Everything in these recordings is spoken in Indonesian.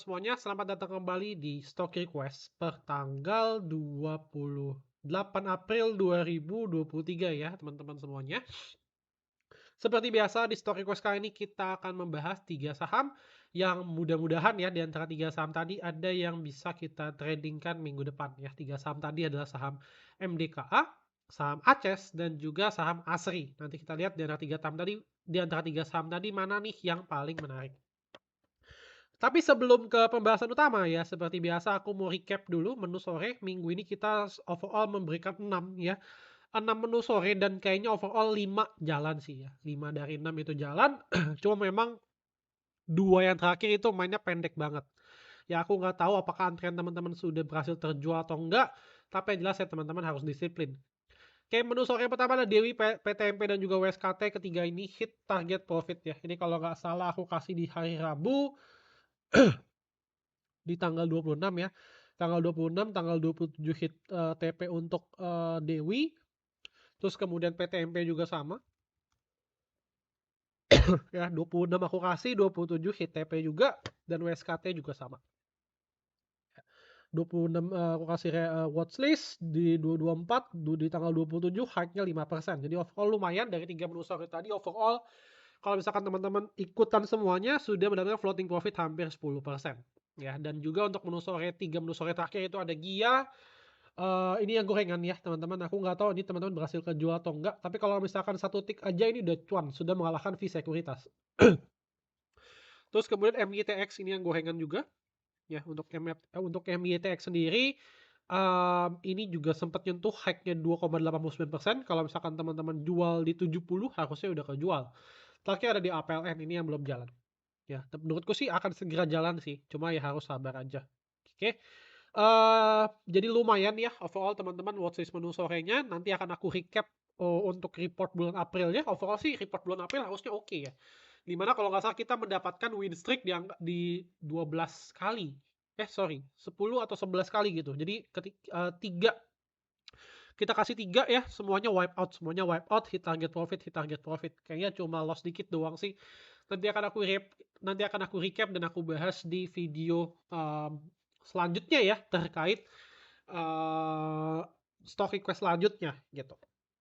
semuanya, selamat datang kembali di Stock Request per tanggal 28 April 2023 ya teman-teman semuanya. Seperti biasa di Stock Request kali ini kita akan membahas 3 saham yang mudah-mudahan ya di antara 3 saham tadi ada yang bisa kita tradingkan minggu depan ya. 3 saham tadi adalah saham MDKA, saham ACES dan juga saham ASRI. Nanti kita lihat di antara 3 saham tadi mana nih yang paling menarik. Tapi sebelum ke pembahasan utama ya, seperti biasa aku mau recap dulu menu sore. Minggu ini kita overall memberikan 6 ya. 6 menu sore dan kayaknya overall 5 jalan sih ya. 5 dari 6 itu jalan. Cuma memang 2 yang terakhir itu mainnya pendek banget. Ya aku nggak tahu apakah antrian teman-teman sudah berhasil terjual atau enggak. Tapi yang jelas ya teman-teman harus disiplin. Oke, menu sore yang pertama ada Dewi, PTMP dan juga WSKT. Ketiga ini hit target profit ya. Ini kalau nggak salah aku kasih di hari Rabu. Di tanggal 26 ya. Tanggal 26, tanggal 27 hit TP untuk Dewi. Terus kemudian PTMP juga sama. Ya, 26 aku kasih, 27 hit TP juga dan WSKT juga sama. 26 aku kasih watchlist di 224 di tanggal 27 high-nya 5%. Jadi overall lumayan dari 3 menu sore tadi overall kalau misalkan teman-teman ikutan semuanya sudah mendapatkan floating profit hampir 10%. Ya, dan juga untuk menu sore 3 menu sore terakhir itu ada Gia. Ini yang gorengan ya teman-teman. Aku nggak tahu ini teman-teman berhasil kejual atau enggak. Tapi kalau misalkan satu tick aja ini udah cuan, sudah mengalahkan fee sekuritas. Terus kemudian MYTX ini yang gorengan juga. Ya untuk MYTX sendiri ini juga sempat nyentuh high-nya 2,89%. Kalau misalkan teman-teman jual di 70 harusnya udah kejual. Terakhir ada di APLN ini yang belum jalan. Ya, menurutku sih akan segera jalan sih. Cuma ya harus sabar aja. Oke. Jadi lumayan ya overall teman-teman watchlist menu sorenya. Nanti akan aku recap untuk report bulan April ya. Overall sih report bulan April harusnya oke ya. Dimana kalau nggak salah kita mendapatkan win streak di 12 kali. 10 atau 11 kali gitu. Jadi kita kasih 3 ya, semuanya wipe out, hit target profit. Kayaknya cuma loss dikit doang sih. Nanti akan aku recap dan aku bahas di video selanjutnya ya terkait stock request selanjutnya gitu.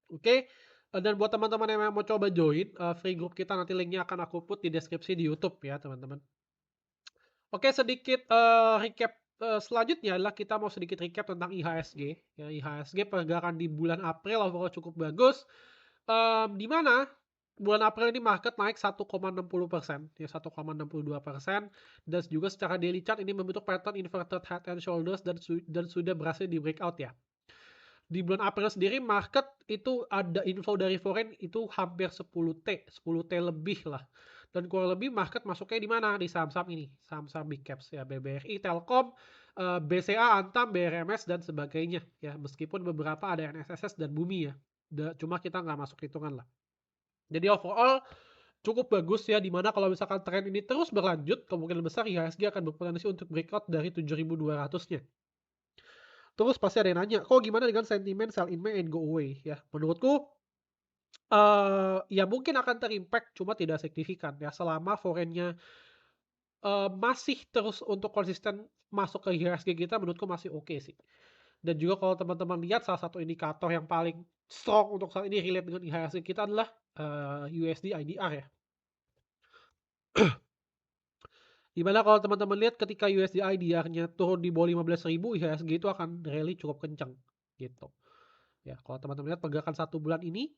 Oke. Dan buat teman-teman yang mau coba join free group kita, nanti linknya akan aku put di deskripsi di YouTube ya teman-teman. Oke, sedikit recap selanjutnya adalah kita mau sedikit recap tentang IHSG. Ya, IHSG pergerakan di bulan April overall cukup bagus. Di mana bulan April ini market naik 1,60%, ya 1,62%, dan juga secara daily chart ini membentuk pattern inverted head and shoulders dan sudah berhasil di breakout ya. Di bulan April sendiri market itu ada inflow dari foreign itu hampir 10T lebih lah. Dan kurang lebih market masuknya di mana? Di saham-saham ini, saham-saham big caps ya, BBRI, Telkom, BCA, Antam, BRMS dan sebagainya ya. Meskipun beberapa ada NSSS dan Bumi ya. Cuma kita nggak masuk hitungan lah. Jadi overall cukup bagus ya, dimana kalau misalkan tren ini terus berlanjut, kemungkinan besar IHSG akan berpotensi untuk breakout dari 7.200-nya. Terus pasti ada yang nanya, kok gimana dengan sentimen sell in May and go away ya? Menurutku ya mungkin akan terimpact, cuma tidak signifikan ya selama foreign-nya masih terus untuk konsisten masuk ke IHSG kita, menurutku masih oke sih. Dan juga kalau teman-teman lihat salah satu indikator yang paling strong untuk saat ini relate dengan IHSG kita adalah USD IDR ya. Dimana kalau teman-teman lihat ketika USD IDR-nya turun di bawah 15.000, IHSG itu akan rally cukup kencang gitu. Ya, kalau teman-teman lihat pergerakan satu bulan ini,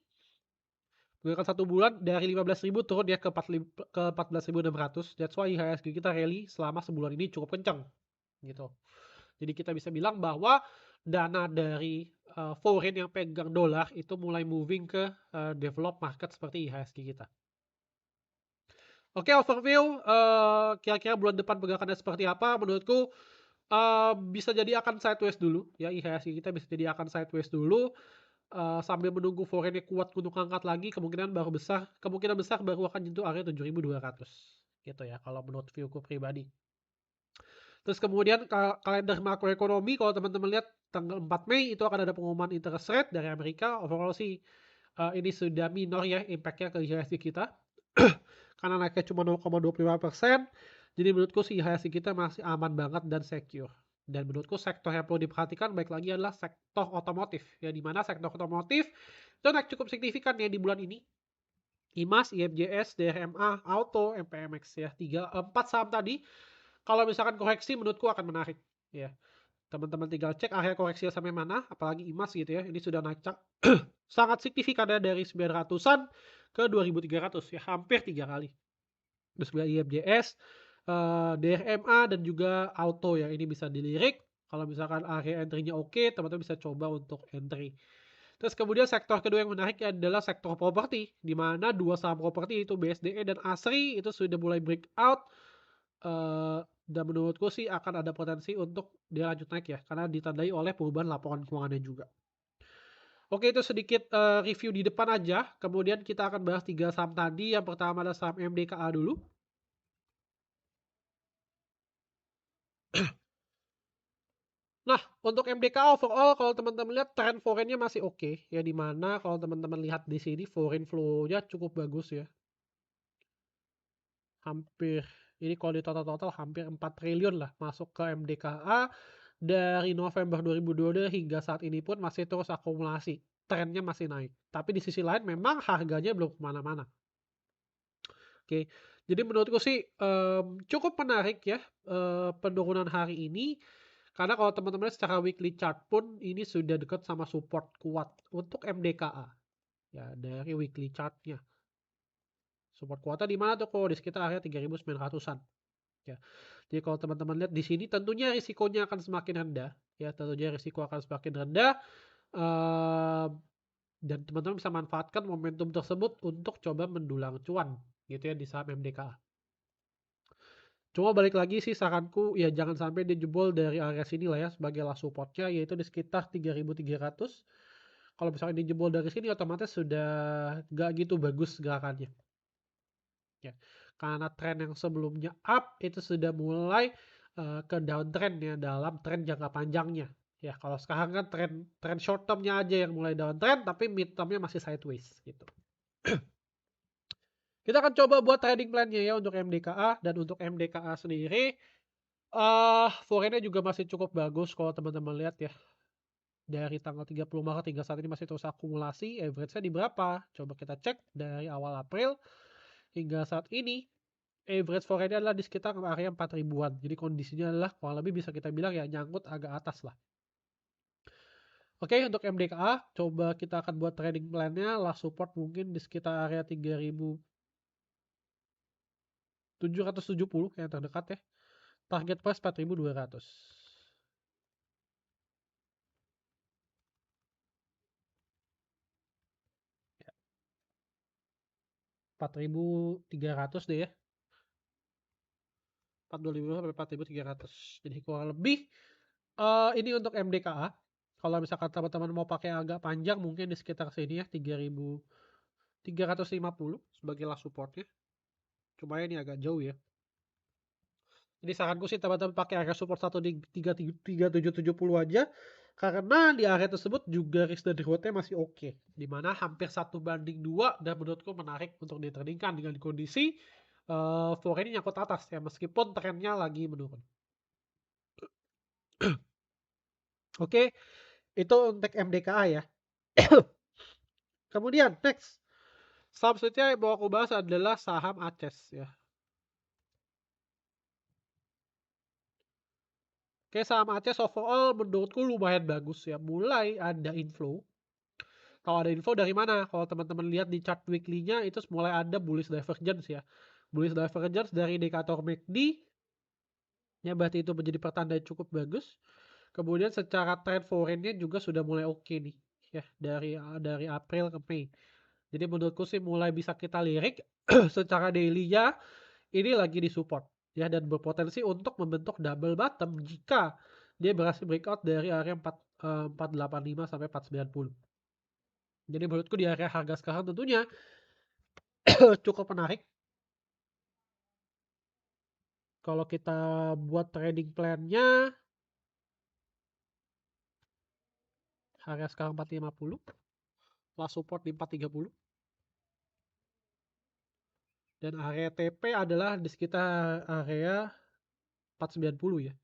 pergerakan satu bulan dari 15.000 turun dia ke 14.600. That's why IHSG kita rally selama sebulan ini cukup kencang gitu. Jadi kita bisa bilang bahwa dana dari foreign yang pegang dolar itu mulai moving ke developed market seperti IHSG kita. Oke, overview kira-kira bulan depan pergerakannya seperti apa? Menurutku bisa jadi akan sideways dulu ya, IHSG kita bisa jadi akan sideways dulu sambil menunggu foreign-nya kuat untuk angkat lagi, kemungkinan besar baru akan nyentuh area 7.200 gitu ya kalau menurut viewku pribadi. Terus kemudian kalender makroekonomi, kalau teman-teman lihat tanggal 4 Mei itu akan ada pengumuman interest rate dari Amerika. Overall sih ini sudah minor ya impact-nya ke IHSG kita. Karena naiknya cuma 0,25%. Jadi menurutku sih IHSG kita masih aman banget dan secure. Dan menurutku sektor yang perlu diperhatikan baik lagi adalah sektor otomotif. Ya, di mana sektor otomotif itu naik cukup signifikan ya di bulan ini. IMAS, IMJS, DRMA, Auto, MPMX ya. 4 saham tadi kalau misalkan koreksi menurutku akan menarik ya. Teman-teman tinggal cek area koreksi sampai mana, apalagi IMAS gitu ya. Ini sudah naik sangat signifikan ya dari 900-an ke 2.300 ya, hampir 3 kali. Terus juga IMJS, DRMA dan juga Auto ya, ini bisa dilirik. Kalau misalkan area entry-nya oke, teman-teman bisa coba untuk entry. Terus kemudian sektor kedua yang menarik adalah sektor properti, di mana dua saham properti itu BSDE dan ASRI itu sudah mulai breakout. Dan menurutku sih akan ada potensi untuk dia lanjut naik ya, karena ditandai oleh perubahan laporan keuangannya juga. Oke, itu sedikit review di depan aja. Kemudian kita akan bahas 3 saham tadi. Yang pertama adalah saham MDKA dulu. Nah, untuk MDKA overall kalau teman-teman lihat tren foreign-nya masih oke. Ya, di mana kalau teman-teman lihat di sini foreign flow-nya cukup bagus ya. Hampir, ini kalau di total-total hampir 4 triliun lah masuk ke MDKA. Dari November 2022 hingga saat ini pun masih terus akumulasi. Trennya masih naik. Tapi di sisi lain memang harganya belum kemana-mana. Oke, jadi menurutku sih cukup menarik ya penurunan hari ini. Karena kalau teman-teman lihat secara weekly chart pun ini sudah dekat sama support kuat untuk MDKA. Ya, dari weekly chartnya. Support kuatnya di mana tuh? Kalau di sekitar area 3.900-an. Ya. Jadi kalau teman-teman lihat di sini tentunya risikonya akan semakin rendah. Ya, tentunya risiko akan semakin rendah. Dan teman-teman bisa manfaatkan momentum tersebut untuk coba mendulang cuan gitu ya di saham MDKA. Cuma balik lagi sih saranku ya jangan sampai dia jebol dari area sini lah ya sebagai last supportnya, yaitu di sekitar 3.300. Kalau misalnya dia jebol dari sini otomatis sudah gak gitu bagus gerakannya. Ya. Karena tren yang sebelumnya up itu sudah mulai ke downtrend ya dalam tren jangka panjangnya. Ya, kalau sekarang kan tren short termnya aja yang mulai downtrend, tapi mid termnya masih sideways gitu. Kita akan coba buat trading plan-nya ya untuk MDKA, dan untuk MDKA sendiri foreign-nya juga masih cukup bagus kalau teman-teman lihat ya. Dari tanggal 30 Maret hingga saat ini masih terus akumulasi, average-nya di berapa? Coba kita cek dari awal April hingga saat ini. Average foreign-nya adalah di sekitar area 4 ribuan. Jadi kondisinya adalah kurang lebih bisa kita bilang ya nyangkut agak atas lah. Oke, untuk MDKA coba kita akan buat trading plan-nya. Last support mungkin di sekitar area 3.770 yang terdekat ya. Target price 4.200. Ya, 4.300 deh ya. 4.200 sampai 4.300. Jadi kurang lebih ini untuk MDKA. Kalau misalkan teman-teman mau pakai agak panjang mungkin di sekitar sini ya 3.350 sebagai last supportnya. Cuma ini agak jauh ya. Jadi saranku sih teman-teman pakai area support 1 di 3.770 aja. Karena di area tersebut juga risk dan rewardnya masih oke. Dimana hampir 1:2 dan menurutku menarik untuk ditradingkan dengan kondisi foreign ini nyangkut atas ya. Meskipun trennya lagi menurun. Oke, itu untuk MDKA ya. Kemudian next. Saham selanjutnya yang mau aku bahas adalah saham ACES ya. Oke, saham ACES overall menurutku lumayan bagus ya. Mulai ada inflow. Kalau ada info dari mana? Kalau teman-teman lihat di chart weekly-nya itu mulai ada bullish divergence ya. Bullish divergence dari indikator MACD ya, berarti itu menjadi pertanda cukup bagus. Kemudian secara trend foreign-nya juga sudah mulai oke nih ya dari April ke Mei. Jadi menurutku sih mulai bisa kita lirik secara daily-nya ini lagi di support ya, dan berpotensi untuk membentuk double bottom jika dia berhasil breakout dari area 485 sampai 490. Jadi menurutku di area harga sekarang tentunya cukup menarik. Kalau kita buat trading plan-nya harga sekarang 450, last support di 430. Dan area TP adalah di sekitar area 490 ya.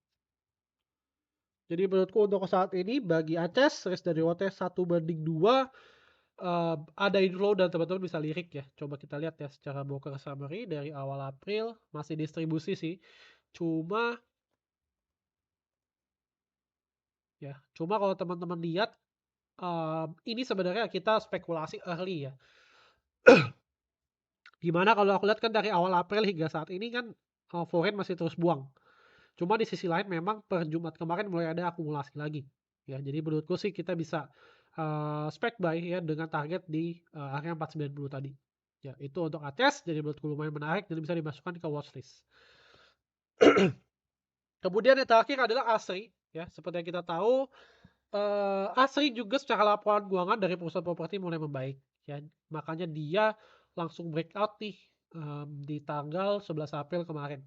Jadi menurutku untuk saat ini bagi ACES risk dari WT 1:2 ada inflow dan teman-teman bisa lirik ya. Coba kita lihat ya secara broker summary dari awal April masih distribusi sih. Cuma kalau teman-teman lihat ini sebenarnya kita spekulasi early ya. Gimana kalau aku lihat kan dari awal April hingga saat ini kan foreign masih terus buang. Cuma di sisi lain memang per Jumat kemarin mulai ada akumulasi lagi. Ya, jadi menurutku sih kita bisa spec buy ya dengan target di area 490 tadi. Ya, itu untuk ATS jadi menurutku lumayan menarik dan bisa dimasukkan ke watchlist. Kemudian yang terakhir adalah ASRI ya, seperti yang kita tahu ASRI juga secara laporan keuangan dari perusahaan properti mulai membaik ya. Makanya dia langsung breakout nih di tanggal 11 April kemarin.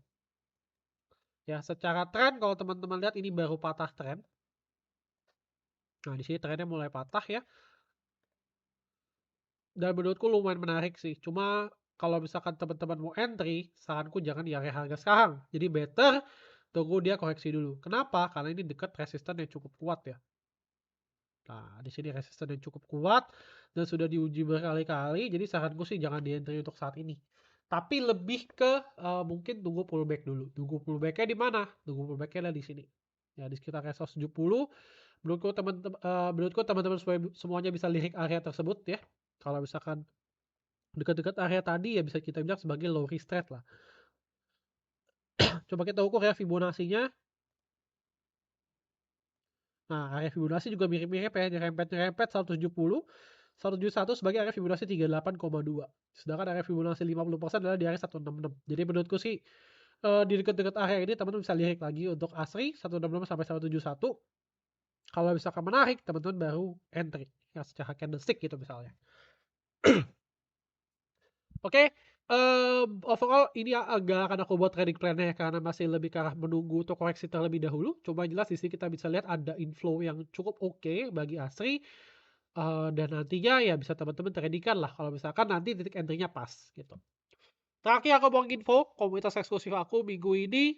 Ya, secara tren kalau teman-teman lihat ini baru patah tren. Nah, di sini trennya mulai patah ya. Dan menurutku lumayan menarik sih. Cuma kalau misalkan teman-teman mau entry, saranku jangan di area harga sekarang. Jadi better tunggu dia koreksi dulu. Kenapa? Karena ini dekat resisten yang cukup kuat ya. Nah, di sini resisten yang cukup kuat dan sudah diuji berkali-kali. Jadi saranku sih jangan di entry untuk saat ini. Tapi lebih ke mungkin tunggu pullback dulu. Tunggu pullbacknya di mana? Tunggu pullbacknya di sini. Ya di sekitar 170. Menurutku teman-teman semuanya bisa lirik area tersebut ya. Kalau misalkan dekat-dekat area tadi ya bisa kita bilang sebagai low risk trade lah. Coba kita ukur ya Fibonacci-nya. Nah, area Fibonacci juga mirip-mirip ya, nyerempet 170, 171 sebagai area Fibonacci 38,2. Sedangkan area Fibonacci 50% adalah di area 166. Jadi menurutku sih di dekat-dekat area ini teman-teman bisa lirik lagi untuk ASRI 166 sampai 171. Kalau misalkan menarik, teman-teman baru entry ya secara candlestick gitu misalnya. Oke, overall ini agak akan aku buat trading plan-nya ya, karena masih lebih ke arah menunggu untuk koreksi terlebih dahulu. Cuma jelas di sini kita bisa lihat ada inflow yang cukup oke bagi ASRI, dan nantinya ya bisa teman-teman tradingkan lah kalau misalkan nanti titik entry-nya pas gitu. Terakhir aku mau info, komunitas eksklusif aku minggu ini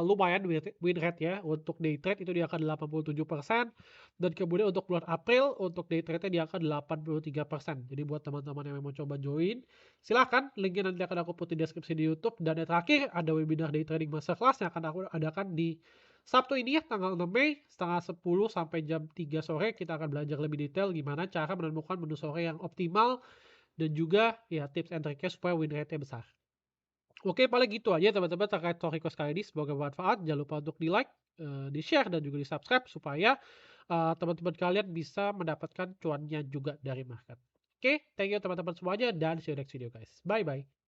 lumayan win rate ya. Untuk day trade itu di angka 87%. Dan kemudian untuk bulan April, untuk day trade-nya di angka 83%. Jadi buat teman-teman yang mau coba join, silahkan. Linknya nanti akan aku put di deskripsi di YouTube. Dan yang terakhir, ada webinar day trading masterclass yang akan aku adakan di Sabtu ini ya, tanggal 6 Mei, setengah 10 sampai jam 3 sore. Kita akan belajar lebih detail gimana cara menemukan menu sore yang optimal. Dan juga ya tips and triknya supaya win rate-nya besar. Oke, paling gitu aja teman-teman terkait Toriko kali ini. Semoga bermanfaat. Jangan lupa untuk di-like, di-share, dan juga di-subscribe supaya teman-teman kalian bisa mendapatkan cuannya juga dari market. Oke, thank you teman-teman semuanya dan see you next video guys. Bye-bye.